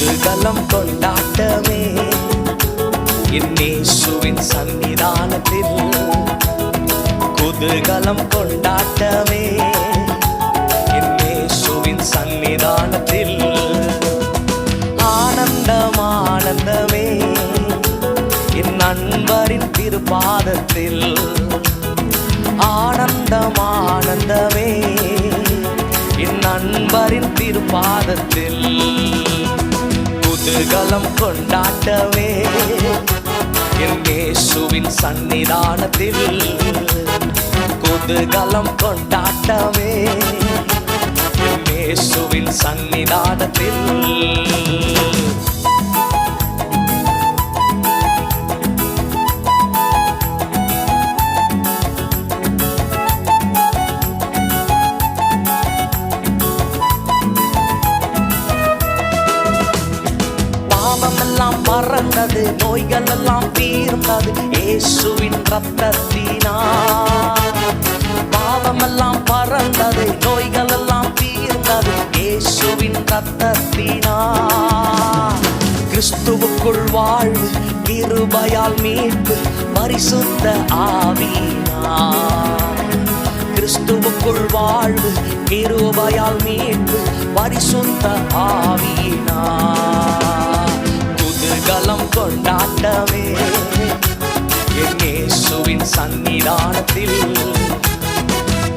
குதூகலம் கொண்டாட்டமே என் இயேசுவின் சன்னிதானத்தில். குதூகலம் கொண்டாட்டமே என் இயேசுவின் சன்னிதானத்தில். ஆனந்தம் ஆனந்தமே என் நண்பரின் திருப்பாதத்தில். ஆனந்தம் ஆனந்தமே என் நண்பரின் திருப்பாதத்தில். குதூகலம் கொண்டாட்டமே என் இயேசுவின் சன்னிதானத்தில். குதூகலம் கொண்டாட்டமே என் இயேசுவின் சன்னிதானத்தில். பாவமெல்லாம் பறந்தது, நோய்கள் எல்லாம் தீர்ந்தது இயேசுவின் ரத்தத்தினால். பாவமெல்லாம் பறந்தது, நோய்கள் எல்லாம் தீர்ந்தது இயேசுவின் ரத்தத்தினால். கிறிஸ்துவுக்குள் வாழ்வு, கிருபையால் மீட்பு, பரிசுத்த ஆவியினால். கிறிஸ்துவுக்குள் வாழ்வு, கிருபையால் மீட்பு, பரிசுத்த ஆவியினால். குதூகலம் கொண்டாட்டமே என் இயேசுவின் சன்னிதானத்தில்.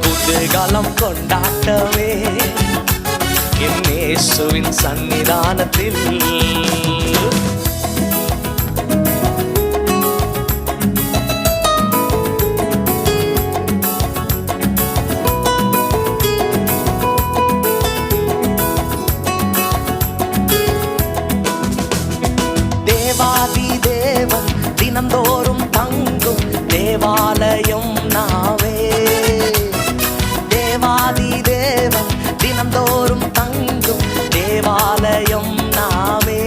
குதூகலம் கொண்டாட்டமே என் இயேசுவின் சன்னிதானத்தில். தேவாதி தேவன் தினந்தோறும் தங்கும் தேவாலயம் நாவே. தேவாதி தேவன் தினந்தோறும் தங்கும் தேவாலயம் நாவே.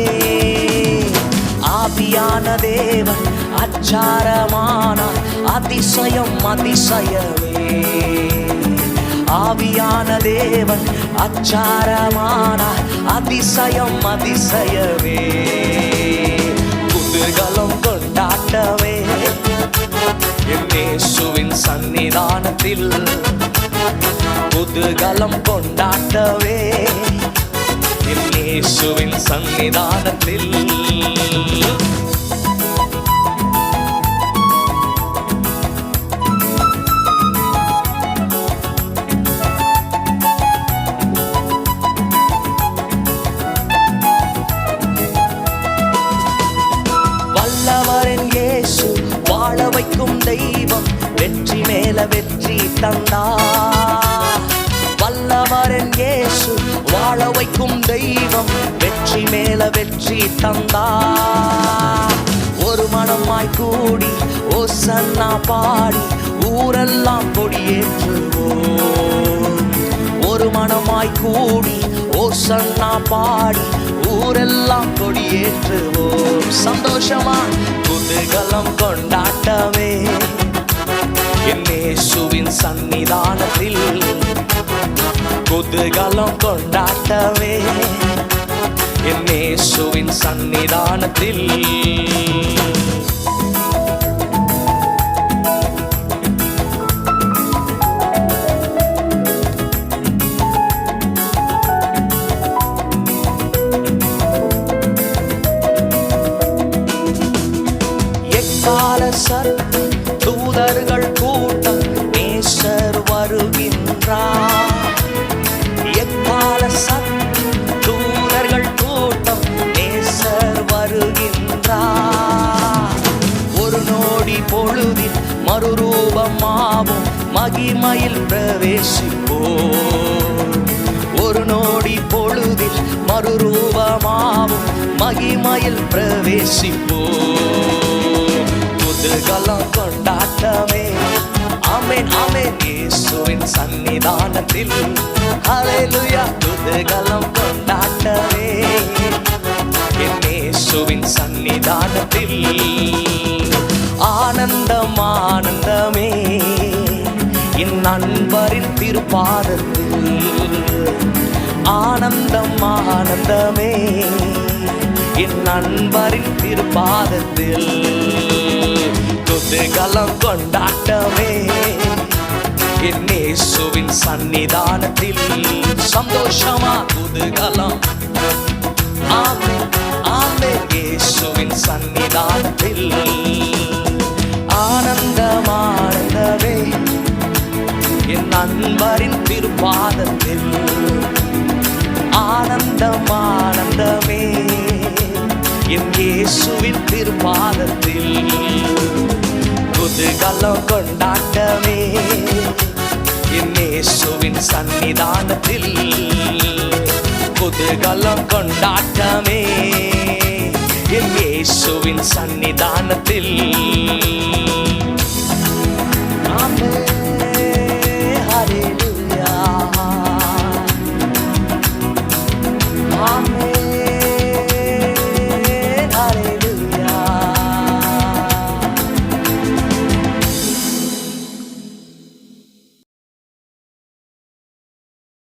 ஆவியான தேவன் அச்சாரமானார் அதிசயம் அதிசயமே. ஆவியான தேவன் அச்சாரமானார் அதிசயம் அதிசயமே. குதூகலம் கொண்டாட்டமே என் இயேசுவின் சன்னிதானத்தில். குதூகலம் கொண்டாட்டமே என் இயேசுவின் சன்னிதானத்தில். வல்லவரின் இயேசு வாழ வைக்கும் தெய்வம், வெற்றி மேல வெற்றி தந்தார். வல்லவரின் இயேசு வாழ வைக்கும் தெய்வம், வெற்றி மேல வெற்றி தந்தார். ஒரு மனமாய் கூடி ஓசன்னா பாடி ஊரெல்லாம் கொடியேற்றுவோம். ஒரு மனமாய் கூடி ஓசன்னா பாடி ஊரெல்லாம் கொடியேற்றுவோம். சந்தோஷமா குதூகலம் கொண்டாட்டமே என் இயேசுவின் சன்னிதானத்தில். குதூகலம் கொண்டாட்டமே என் இயேசுவின் சன்னிதானத்தில். தூதர்கள் கூட்டம் நேசர் வருகின்றார். எக்கால தூதர்கள் கூட்டம் நேசர் வருகின்றார். ஒரு நொடி பொழுதில் மறுரூபமாவும் மகிமையில் பிரவேசிப்போம். ஒரு நொடி பொழுதில் மறுரூபமாவும் மகிமையில் பிரவேசிப்போம். குதூகலம் கொண்டாட்டமே ஆமென் ஆமென் இயேசுவின் சன்னிதானத்தில். ஹல்லேலூயா. குதூகலம் கொண்டாட்டமே என் இயேசுவின் சன்னிதானத்தில். ஆனந்தம் ஆனந்தமே என் நண்பரின் திருப்பாதத்தில். ஆனந்தம் ஆனந்தமே என் நண்பரின் திருப்பாதத்தில் குதூகலம் கொண்டாட்டமே என் இயேசுவின் சன்னிதானத்தில் சந்தோஷமா குதூகலம் ஆமென் ஆமென் இயேசுவின் சன்னிதானத்தில் ஆனந்தமானந்தமே என் நண்பரின் திருப்பாதத்தில் ஆனந்தமானந்தமே என் இயேசுவின் திருப்பாதத்தில் குதூகலம் கொண்டாட்டமே என் இயேசுவின் சன்னிதானத்தில் குதூகலம் கொண்டாட்டமே என் இயேசுவின் சன்னிதானத்தில்